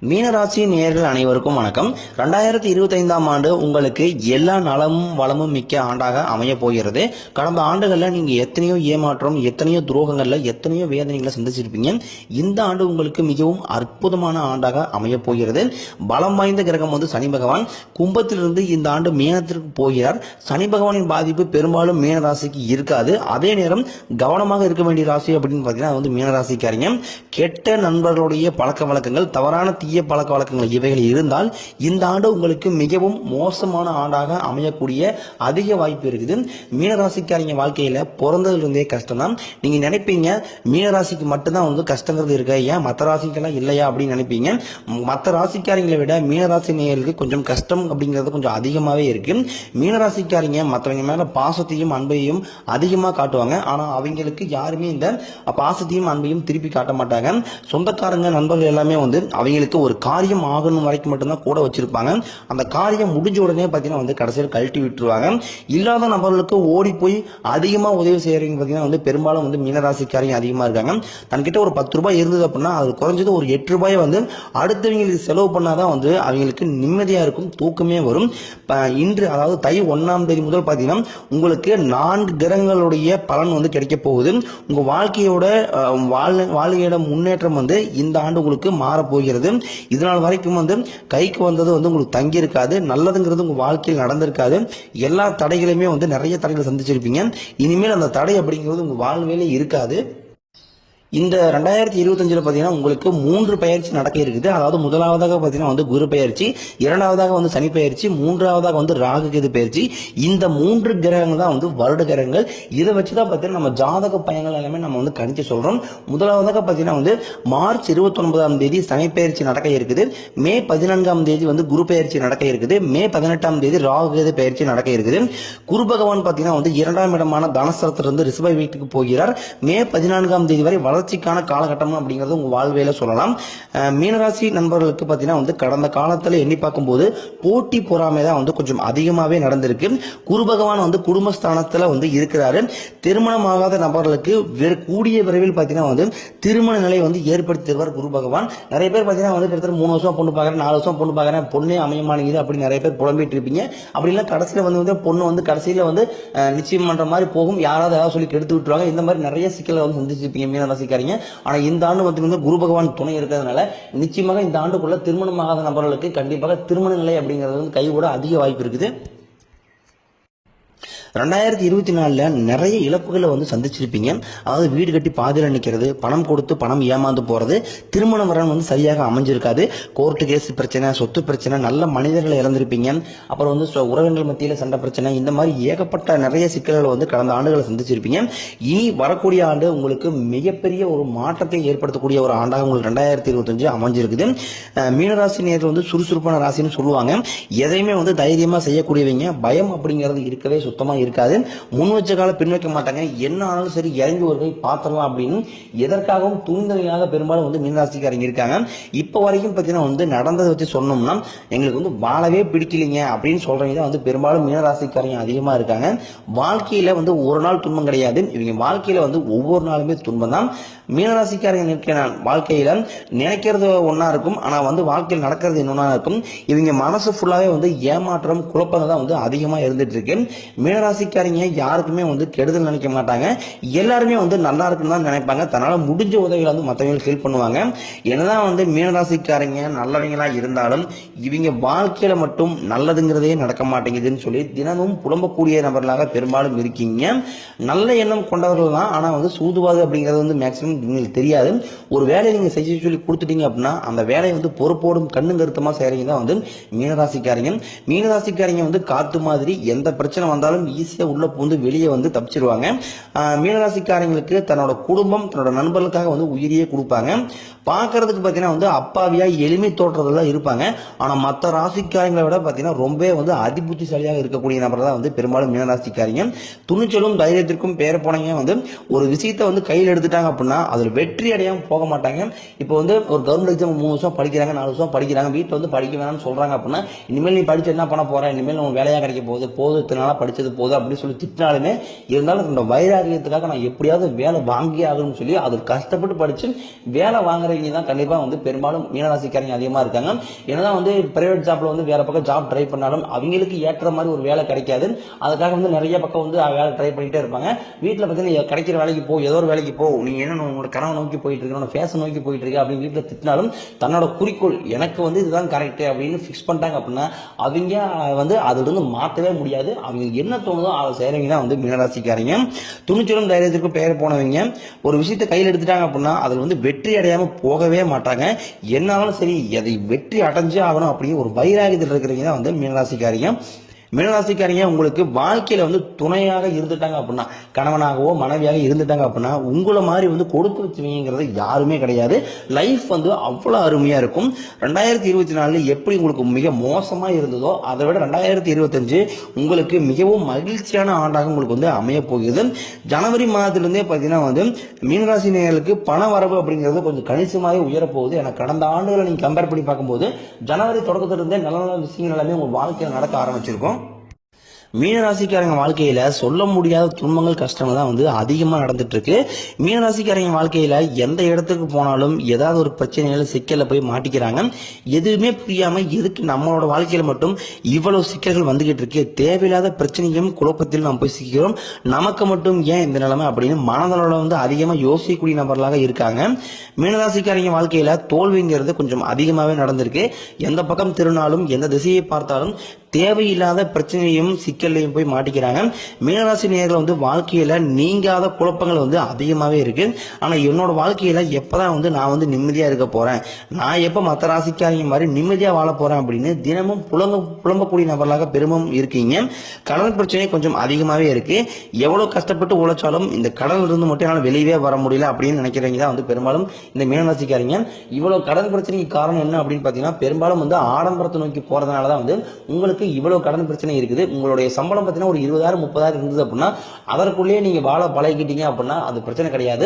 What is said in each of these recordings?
மீனராசி நேயர்கள் அனைவருக்கும் வணக்கம். 2025ஆம் ஆண்டு உங்களுக்கு எல்லா நலமும் வளமும் மிக்க ஆண்டாக அமைய போகிறது. கடந்த ஆண்டுகளில் நீங்க எத்தனையோ ஏமாற்றம், எத்தனையோ துரோகங்கள்ல, எத்தனையோ வேதனைகளை சந்திச்சிருப்பீங்க. இந்த ஆண்டு உங்களுக்கு மிகவும் அற்புதமான ஆண்டாக அமைய போகிறது. பலம் வாய்ந்த கிரகம் சனி பகவான் கும்பத்திலிருந்து இந்த ஆண்டு மீனத்திற்கு போகிறார். சனி பகவானின் பாதிப்பு பெரும்பாலும் மீனராசிக்கு இருக்காது. அதே நேரம் கவனமாக இருக்க வேண்டிய ராசி அப்படின்னு பார்த்தீங்கன்னா மீனராசிக்காரங்க. கெட்ட நண்பர்களுடைய பழக்க வழக்கங்கள், தவறான தீய பழக்க வழக்கங்கள் இவைகள் இருந்தால் இந்த ஆண்டு உங்களுக்கு மிகவும் மோசமான ஆண்டாக அமையக்கூடிய அதிக வாய்ப்பு இருக்குது. மீனராசிக்காரங்க வாழ்க்கையில பிறந்ததிலிருந்தே கஷ்டம் தான். நீங்க நினைப்பீங்க மீனராசிக்கு மட்டும்தான் கஷ்டங்கிறது இருக்கு, ஏன் மற்ற ராசிக்கெல்லாம் இல்லையா அப்படின்னு நினைப்பீங்க. மற்ற ராசிக்காரங்களை விட மீனராசி நேயர்களுக்கு கொஞ்சம் கஷ்டம் அப்படிங்கிறது கொஞ்சம் அதிகமாகவே இருக்கு. மீனராசிக்காரங்க மற்றவங்க மேல பாசத்தையும் அன்பையும் அதிகமாக காட்டுவாங்க. ஆனா அவங்களுக்கு யாருமே இந்த பாசத்தையும் அன்பையும் திருப்பி காட்ட மாட்டாங்க. சொந்தக்காரங்க நண்பர்கள் எல்லாமே அவங்களுக்கு ஒரு காரியம் ஆகணும் வரைக்கும் மட்டும்தான் கூட வச்சிருப்பாங்க. அந்த காரியம் முடிஞ்ச உடனே பார்த்தீங்கன்னா கடைசியில் கழட்டி விட்டுருவாங்க. இல்லாத நபர்களுக்கு ஓடி போய் அதிகமா உதவி செய்யறவங்க பார்த்தீங்கன்னா பெரும்பாலும் மீனராசிக்காரங்க அதிகமா இருக்காங்க. தன்கிட்ட ஒரு 10 ரூபாய் இருந்தது அப்படின்னா அது குறைஞ்சது ஒரு 8 ரூபாய் அடுத்தவங்களுக்கு செலவு பண்ணாதான் அவங்களுக்கு நிம்மதியா இருக்கும், தூக்கமே வரும். இன்று அதாவது தை 1ஆம் தேதி முதல் பார்த்தீங்கன்னா உங்களுக்கு 4 கிரகங்களுடைய பலன் கிடைக்க போகுது. உங்க வாழ்க்கையோட வாழ்க்கையோட முன்னேற்றம் இந்த ஆண்டு உங்களுக்கு மாறப்போகிறது. இதனால் வரைக்கும் கைக்கு வந்தது உங்களுக்கு தங்கி இருக்காது. நல்லதுங்கிறது உங்க வாழ்க்கையில் நடந்திருக்காது. எல்லா தடைகளையுமே நிறைய தடைகளை சந்திச்சிருப்பீங்க. இனிமேல் அந்த தடை அப்படிங்கிறது உங்க வாழ்விலே இருக்காது. இந்த 2025 பார்த்தீங்கன்னா உங்களுக்கு 3 பயிற்சி நடக்க இருக்குது. அதாவது முதலாவதாக பார்த்தீங்கன்னா குரு பயிற்சி, இரண்டாவதாக சனி பயிற்சி, மூன்றாவதாக ராகு கேது பயிற்சி. இந்த 3 கிரகங்கள் தான் வருட கிரகங்கள். இதை வச்சுதான் பார்த்தீங்கன்னா நம்ம ஜாதக பயங்கள் எல்லாமே நம்ம கணிச்சு சொல்றோம். முதலாவதாக பார்த்தீங்கன்னா மார்ச் 29ஆம் தேதி சனி பயிற்சி நடக்க இருக்குது. மே 14ஆம் தேதி குரு பயிற்சி நடக்க இருக்குது. மே 18ஆம் தேதி ராகு கேது பயிற்சி நடக்க இருக்குது. குரு பகவான் பார்த்தீங்கன்னா 2ஆம் இடமான தனஸ்தலத்திலிருந்து ரிஷப வீட்டுக்கு போகிறார். மே 14ஆம் தேதி வரை வளர்ச்சிக்கான காலகட்டம் அப்படிங்கிறது உங்க வாழ்வையில சொல்லலாம். மீனராசி நண்பர்களுக்கு பார்த்தீங்கன்னா கடந்த காலத்தில் எண்ணி பார்க்கும்போது போட்டி பொறாமை தான் கொஞ்சம் அதிகமாகவே நடந்திருக்கு. குரு பகவான் குடும்பஸ்தானத்தில் இருக்கிறாரு. திருமணமாகாத நபர்களுக்கு கூடிய விரைவில் பார்த்தீங்கன்னா திருமண நிலை ஏற்படுத்தி தருவார் குரு பகவான். நிறைய பேர் பார்த்தீங்கன்னா கிட்டத்தட்ட 3 வருஷம் பொண்ணு பார்க்குறேன், 4 வருஷம் பொண்ணு பார்க்குறேன், பொண்ணே அமையமானது அப்படின்னு நிறைய பேர் புலம்பிட்டு இருப்பீங்க. அப்படிலாம் கடைசியில் பொண்ணு கடைசியில் நிச்சயம் பண்ற மாதிரி போகும். யாராவது ஏதாவது சொல்லி கெடுத்து விட்டுருவாங்க. இந்த மாதிரி நிறைய சிக்கலை சந்திச்சிருப்பீங்க மீனராசி. ஆனா இந்த ஆண்டு குரு பகவான் துணை இருக்கிறதுனால நிச்சயமாக இந்த ஆண்டுக்குள்ள திருமணமாகாத நபர்களுக்கு கண்டிப்பாக திருமண நிலை அப்படிங்கிறது கைகூட அதிக வாய்ப்பு இருக்குது. 2024 நிறைய இழப்புகளை சந்திச்சிருப்பீங்க. அதாவது வீடு கட்டி பாதியில் நிற்கிறது, பணம் கொடுத்து பணம் ஏமாந்து போறது, திருமண வரன் சரியாக அமைஞ்சிருக்காது, கோர்ட்டு கேஸ் பிரச்சனை, சொத்து பிரச்சனை, நல்ல மனிதர்களை இழந்திருப்பீங்க. அப்புறம் உறவினர்கள் மத்தியில் சண்டை பிரச்சனை, இந்த மாதிரி ஏகப்பட்ட நிறைய சிக்கல்களை கடந்த ஆண்டுகளை சந்திச்சிருப்பீங்க. இனி வரக்கூடிய ஆண்டு உங்களுக்கு மிகப்பெரிய ஒரு மாற்றத்தை ஏற்படுத்தக்கூடிய ஒரு ஆண்டாக உங்களுக்கு 2025 அமைஞ்சிருக்குது. மீனராசி நேயர்கள் சுறுசுறுப்பான ராசின்னு சொல்லுவாங்க. எதையுமே தைரியமா செய்யக்கூடியவங்க. பயம் அப்படிங்கிறது இருக்கவே சுத்தமா இருக்காது. முன் வச்ச கால பின் வைக்க மாட்டாங்க. என்ன ஆனாலும் சரி இறங்கி ஒரு கை பாத்திரலாம் அப்படின்னு எதற்காகவும் துணிந்தவங்களாக பெரும்பாலும் மீனராசிக்காரங்க இருக்காங்க. இப்ப வரைக்கும் பார்த்தீங்கன்னா நடந்ததை வச்சு சொன்னோம்னா எங்களுக்கு வாழவே பிடிக்கலைங்க அப்படின்னு சொல்றவங்க தான் பெரும்பாலும் மீனராசிக்காரங்க அதிகமா இருக்காங்க. வாழ்க்கையில ஒரு நாள் துன்பம் கிடையாது. இவங்க வாழ்க்கையில ஒவ்வொரு நாளுமே துன்பம் தான். மீனராசிக்காரங்க இருக்கிற வாழ்க்கையில நினைக்கிறது ஒன்னா இருக்கும், ஆனா வாழ்க்கையில் நடக்கிறது இன்னொன்னா இருக்கும். இவங்க மனசு ஃபுல்லாவே ஏமாற்றம், குழப்பங்கள் தான் அதிகமா இருந்துட்டு இருக்கு. மீனராசிக்காரங்க யாருக்குமே கெடுதல் நினைக்க மாட்டாங்க. எல்லாருமே நல்லா இருக்குன்னு தான் நினைப்பாங்க. தன்னால முடிஞ்ச உதவிகளை மற்றவங்களுக்கு ஹெல்ப் பண்ணுவாங்க. என்னதான் மீனராசிக்காரங்க நல்லவங்களா இருந்தாலும் இவங்க வாழ்க்கையில மட்டும் நல்லதுங்கிறதே நடக்க மாட்டேங்குதுன்னு சொல்லி தினமும் புலம்பக்கூடிய நபர்களாக பெரும்பாலும் இருக்கீங்க. நல்ல எண்ணம் கொண்டவர்கள் தான், ஆனா சூதுவாது அப்படிங்கிறது மேக்சிமம் உங்களுக்கு தெரியாது. ஒரு வேலையை நீங்க செய்ய சொல்லி கொடுத்துட்டீங்க அப்படின்னா அந்த வேலையை பொறுப்போடும் கண்ணும் கருத்துமா செய்யறீங்க தான் மீனராசிக்காரங்க. மீனராசிக்காரங்க காத்து மாதிரி எந்த பிரச்சனை வந்தாலும் ஈஸியா உள்ள பூந்து வெளியே தப்பிச்சிருவாங்க. மீனராசிக்காரங்களுக்கு தன்னோட குடும்பம், தன்னோட நண்பர்களுக்காக உயிரியே கொடுப்பாங்க. பார்க்கறதுக்கு பார்த்தீங்கன்னா அப்பாவியா எளிமை தோற்றத்துல இருப்பாங்க. ஆனா மற்ற ராசிக்காரங்களை விட பார்த்தீங்கன்னா ரொம்பவே அதிபுத்திசாலியாக இருக்கக்கூடிய நபர் தான் பெரும்பாலும் மீனராசிக்காரங்க. துணிச்சலும் தைரியத்திற்கும் பேர போனவங்க ஒரு விஷயத்தை கையில் எடுத்துட்டாங்க அப்படின்னா அதுல வெற்றி அடையாம போக மாட்டாங்க. இப்போ ஒரு கவர்மெண்ட் எக்ஸாம் 3 வருஷம் படிக்கிறாங்க, 4 வருஷம் படிக்கிறாங்க, வீட்டில் படிக்க வேணாம்னு சொல்றாங்க அப்படின்னா இனிமேல் நீ படிச்சு என்ன பண்ண போற, இனிமேல் உங்க வேலையா கிடைக்க போகுது, இத்தனை நாளா படிச்சது போகுது அப்படின்னு சொல்லி திட்டினாலுமே இருந்தாலும் இந்த வைராகியத்துக்காக நான் எப்படியாவது வேலை வாங்கி ஆகணும்னு சொல்லி அது கஷ்டப்பட்டு படிச்சு வேலை வாங்குறவங்க தான் கண்டிப்பா வந்து பெரும்பாலும் மீனராசிக்காரங்க அதிகமா இருக்காங்க. என்னதான் வந்து பிரைவேட் ஜாப்ல வந்து வேற பக்கம் ஜாப் ட்ரை பண்ணாலும் அவங்களுக்கு ஏற்ற மாதிரி ஒரு வேலை கிடைக்காது. அதுக்காக வந்து நிறைய பக்கம் வந்து வேலை ட்ரை பண்ணிட்டே இருப்பாங்க. வீட்டுல பார்த்தீங்கன்னா கிடைக்கிற வேலைக்கு போ, ஏதோ ஒரு வேலைக்கு போ, நீ என்ன உங்களோட கனவை நோக்கி போயிட்டு இருக்க, உன்னோட ஃபேஷன் நோக்கி போயிட்டு இருக்க அப்படின்னு வீட்டுல திட்டினாலும் தன்னோட குறிக்கோள் எனக்கு வந்து இதுதான் கரெக்ட் அப்படின்னு ஃபிக்ஸ் பண்ணிட்டாங்க அப்படின்னா அவங்க வந்து அதுல இருந்து மாற்றவே முடியாது. அவங்க என்ன தோணுதோ அதை செய்யறவங்க தான் வந்து மீனராசிக்காரங்க. துணிச்சலும் தைரியத்திற்கும் பெயர் போனவங்க ஒரு விஷயத்தை கையில் எடுத்துட்டாங்க அப்படின்னா அதில் வந்து வெற்றி அடையாம போகவே மாட்டாங்க. என்னாலும் சரி அதை வெற்றி அடைஞ்சே ஆகணும் அப்படின்னு ஒரு வைராகியத்தில் இருக்கிறவங்க தான் வந்து மீனராசிக்காரங்க. மீனராசிக்காரங்க உங்களுக்கு வாழ்க்கையில வந்து துணையாக இருந்துட்டாங்க அப்படின்னா, கணவனாகவோ மனைவியாக இருந்துட்டாங்க அப்படின்னா உங்களை மாதிரி வந்து கொடுத்து வச்சுவீங்கிறது யாருமே கிடையாது. லைஃப் வந்து அவ்வளவு அருமையா இருக்கும். 2024 எப்படி உங்களுக்கு மிக மோசமா இருந்ததோ அதை விட 2025 உங்களுக்கு மிகவும் மகிழ்ச்சியான ஆண்டாக உங்களுக்கு வந்து அமைய போகுது. ஜனவரி மாதத்திலிருந்தே பார்த்தீங்கன்னா வந்து மீனராசி நேயர்களுக்கு பண வரவு அப்படிங்கிறது கொஞ்சம் கணிசமாக உயரப்போகுது. ஏன்னா கடந்த ஆண்டுகளை நீங்க கம்பேர் பண்ணி பார்க்கும்போது ஜனவரி தொடக்கத்திலிருந்தே நல்ல நல்ல விஷயங்கள் எல்லாமே உங்க வாழ்க்கையில் நடக்க ஆரம்பிச்சிருக்கும். மீனராசிக்காரங்க வாழ்க்கையில சொல்ல முடியாத துன்பங்கள் கஷ்டங்கள் தான் வந்து அதிகமா நடந்துட்டு இருக்கு. மீனராசிக்காரங்க வாழ்க்கையில எந்த இடத்துக்கு போனாலும் ஏதாவது ஒரு பிரச்சனையில சிக்கல போய் மாட்டிக்கிறாங்க. எதுவுமே புரியாம எதுக்கு நம்மளோட வாழ்க்கையில மட்டும் இவ்வளவு சிக்கல்கள் வந்துகிட்டு இருக்கு, தேவையில்லாத பிரச்சனையும் குழப்பத்தில் நாம் போய் சிக்கிறோம், நமக்கு மட்டும் ஏன் இந்த நிலைமை அப்படின்னு மனதளவுல வந்து அதிகமா யோசிக்கக்கூடிய நபர்களாக இருக்காங்க. மீனராசிக்காரங்க வாழ்க்கையில தோல்விங்கிறது கொஞ்சம் அதிகமாவே நடந்திருக்கு. எந்த பக்கம் திருநாளும் எந்த திசையை பார்த்தாலும் தேவையில்லாத பிரச்சனையும் சிக்கல்லையும் போய் மாட்டிக்கிறாங்க. மீனராசி நேயர்கள் வந்து வாழ்க்கையில நீங்காத குழப்பங்கள் வந்து அதிகமாவே இருக்கு. ஆனா என்னோட வாழ்க்கையில எப்பதான் வந்து நான் வந்து நிம்மதியா இருக்க போறேன், நான் எப்ப மற்ற ராசிக்காரங்க மாதிரி நிம்மதியா வாழ போறேன் அப்படின்னு தினமும் புலம்பக்கூடிய நபர்களாக பெருமும் இருக்கீங்க. கடன் பிரச்சனை கொஞ்சம் அதிகமாவே இருக்கு. எவ்வளவு கஷ்டப்பட்டு உழைச்சாலும் இந்த கடல் இருந்து மட்டும் என்னால் வெளியே வர முடியல அப்படின்னு நினைக்கிறவங்க தான் வந்து பெரும்பாலும் இந்த மீனராசிக்காரங்க. இவ்வளவு கடன் பிரச்சனைக்கு காரணம் என்ன அப்படின்னு பாத்தீங்கன்னா பெரும்பாலும் வந்து ஆடம்பரத்தை நோக்கி போறதுனாலதான் வந்து உங்களுக்கு இவ்வளவு கடன் பிரச்சனை இருக்குது. உங்களுடைய சம்பளம் பார்த்தீங்கன்னா ஒரு 20,000 30,000 இருந்தது அப்படின்னா அதற்குள்ளேயே நீங்க வாழ பழகிட்டீங்க அப்படின்னா அது பிரச்சனை கிடையாது.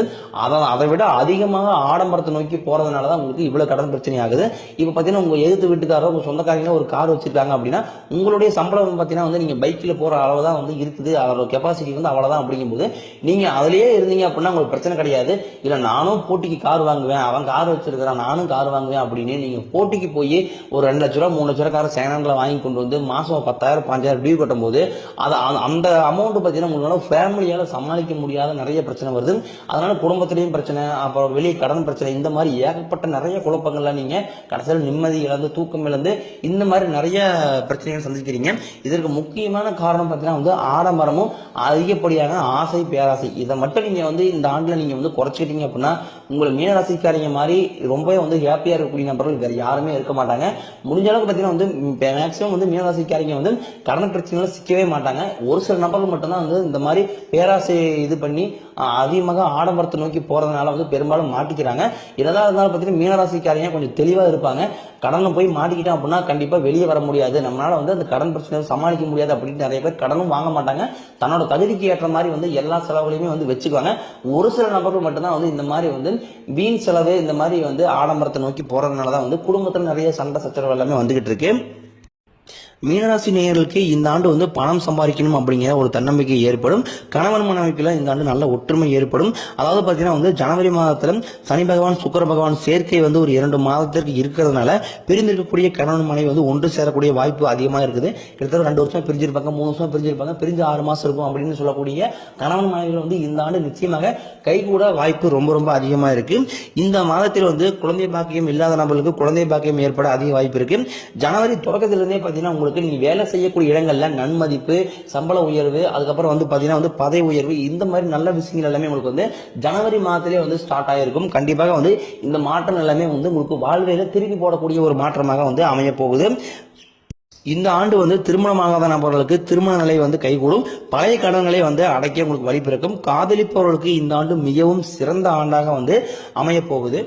அதை விட அதிகமாக ஆடம்பரத்தை நோக்கி போறதுனாலதான் உங்களுக்கு இவ்வளவு கடன் பிரச்சனை ஆகுது. இப்ப பாத்தீங்கன்னா உங்க எதிர்த்து வீட்டுக்காரோ உங்க சொந்தக்காரங்க ஒரு கார் வச்சிருக்காங்க அப்படின்னா உங்களுடைய சம்பளம் பாத்தீங்கன்னா வந்து நீங்க பைக்ல போற அளவுதான் வந்து இருக்குது, அதோட கெப்பாசிட்டி வந்து அவ்வளவுதான். அப்படிங்கும்போது நீங்க அதுலயே இருந்தீங்க அப்படின்னா உங்களுக்கு பிரச்சனை கிடையாது. இல்ல நானும் போட்டிக்கு கார் வாங்குவேன், அவன் கார் வச்சிருக்கிறான் நானும் கார் வாங்குவேன் அப்படின்னு நீங்க போட்டிக்கு போய் ஒரு 2 லட்ச ரூபா 3 லட்ச ரூபா காரை செகண்ட் வாங்கி கொண்டு வந்து மாசம் 10,000 5,000 டியூ கட்டும் போது அந்த அமௌண்ட் பார்த்தீங்கன்னா உங்களால ஃபேமிலியால சமாளிக்க முடியாத நிறைய பிரச்சனை வருது. அதனால குடும்பத்திலையும் பிரச்சனை, அப்புறம் வெளியே கடன் பிரச்சனை, இந்த மாதிரி ஏகப்பட்ட நிறைய குழப்பங்கள்ல நீங்க கடைசியில் நிம்மதி இழந்து தூக்கம் இழந்து இந்த மாதிரி நிறைய பிரச்சனைகள் சந்திக்கிறீங்க. இதற்கு முக்கியமான காரணம் பார்த்தீங்கன்னா வந்து ஆடம்பரமும் அதிகப்படியான ஆசை பேராசை. இதை மட்டும் நீங்க வந்து இந்த ஆண்டுல நீங்க வந்து குறைச்சிக்கிட்டீங்க அப்படின்னா உங்களை மீனராசிக்காரங்க மாதிரி ரொம்பவே வந்து ஹாப்பியா இருக்கக்கூடிய நபர்கள் வேற யாருமே இருக்க மாட்டாங்க. முடிஞ்ச அளவுக்கு பார்த்தீங்கன்னா வந்து மேக்சிமம் வந்து மீனராசிக்காரங்க வந்து கடன் பிரச்சனைகளை சிக்கவே மாட்டாங்க. ஒரு சில நபர்கள் மட்டும்தான் வந்து இந்த மாதிரி பேராசை இது பண்ணி அதிகமாக ஆடம்பரத்தை நோக்கி போறதுனால வந்து பெரும்பாலும் மாட்டிக்கிறாங்க. என்னதான் இருந்தாலும் பார்த்தீங்கன்னா மீனராசிக்காரங்க கொஞ்சம் தெளிவா இருப்பாங்க. கடனை போய் மாட்டிக்கிட்டோம் அப்படின்னா கண்டிப்பா வெளியே வர முடியாது, நம்மளால வந்து அந்த கடன் பிரச்சனையை சமாளிக்க முடியாது அப்படின்னு நிறைய பேர் கடனும் வாங்க மாட்டாங்க. தன்னோட தகுதிக்கு ஏற்ற மாதிரி வந்து எல்லா செலவுகளையுமே வந்து வச்சுக்குவாங்க. ஒரு சில நபர்கள் மட்டும்தான் வந்து இந்த மாதிரி வந்து வீண் செலவு இந்த மாதிரி வந்து ஆடம்பரத்தை நோக்கி போறதுனாலதான் வந்து குடும்பத்துல நிறைய சண்டை சச்சரவு எல்லாமே வந்துகிட்டு இருக்கு. மீனராசி நேயர்களுக்கு இந்த ஆண்டு வந்து பணம் சம்பாதிக்கணும் அப்படிங்கிற ஒரு தன்னம்பிக்கை ஏற்படும். கணவன் மனைவிக்குள்ள இந்த ஆண்டு நல்ல ஒற்றுமை ஏற்படும். அதாவது பார்த்தீங்கன்னா வந்து ஜனவரி மாதத்துல சனி பகவான் சுக்கிர பகவான் சேர்க்கை வந்து ஒரு 2 மாதத்திற்கு இருக்கிறதுனால பிரிந்திருக்கக்கூடிய கணவன் மனைவி வந்து ஒன்று சேரக்கூடிய வாய்ப்பு அதிகமாக இருக்குது. கிட்டத்தட்ட 2 வருஷம் பிரிஞ்சிருப்பாங்க, 3 வருஷம் பிரிஞ்சிருப்பாங்க, பிரிஞ்சு 6 மாசம் இருக்கும் அப்படின்னு சொல்லக்கூடிய கணவன் மனைவிகள் வந்து இந்த ஆண்டு நிச்சயமாக கைகூட வாய்ப்பு ரொம்ப ரொம்ப அதிகமாக இருக்கு. இந்த மாதத்தில் வந்து குழந்தை பாக்கியம் இல்லாத நபர்களுக்கு குழந்தை பாக்கியம் ஏற்பட அதிக வாய்ப்பு இருக்கு. ஜனவரி தொடக்கத்திலிருந்தே பார்த்தீங்கன்னா நீங்க வேலை செய்யக்கூடிய இடங்கள்ல நன்மதிப்பு, சம்பள உயர்வு, அதுக்கப்புறம் வந்து பாத்தீங்கன்னா வந்து பதவி உயர்வு, இந்த மாதிரி நல்ல விஷயங்கள் எல்லாமே உங்களுக்கு வந்து ஜனவரி மாதத்திலே வந்து ஸ்டார்ட் ஆயிருக்கும். கண்டிப்பாக வந்து இந்த மாற்றம் எல்லாமே வந்து உங்களுக்கு வாழ்வையில திருப்பி போடக்கூடிய ஒரு மாற்றமாக வந்து அமைய போகுது. இந்த ஆண்டு வந்து திருமணமாகாத நபர்களுக்கு திருமண நிலை வந்து கைகூடும். பழைய கடன்களை வந்து அடைக்க உங்களுக்கு வழி பிறக்கும். காதலிப்பவர்களுக்கு இந்த ஆண்டு மிகவும் சிறந்த ஆண்டாக வந்து அமைய போகுது.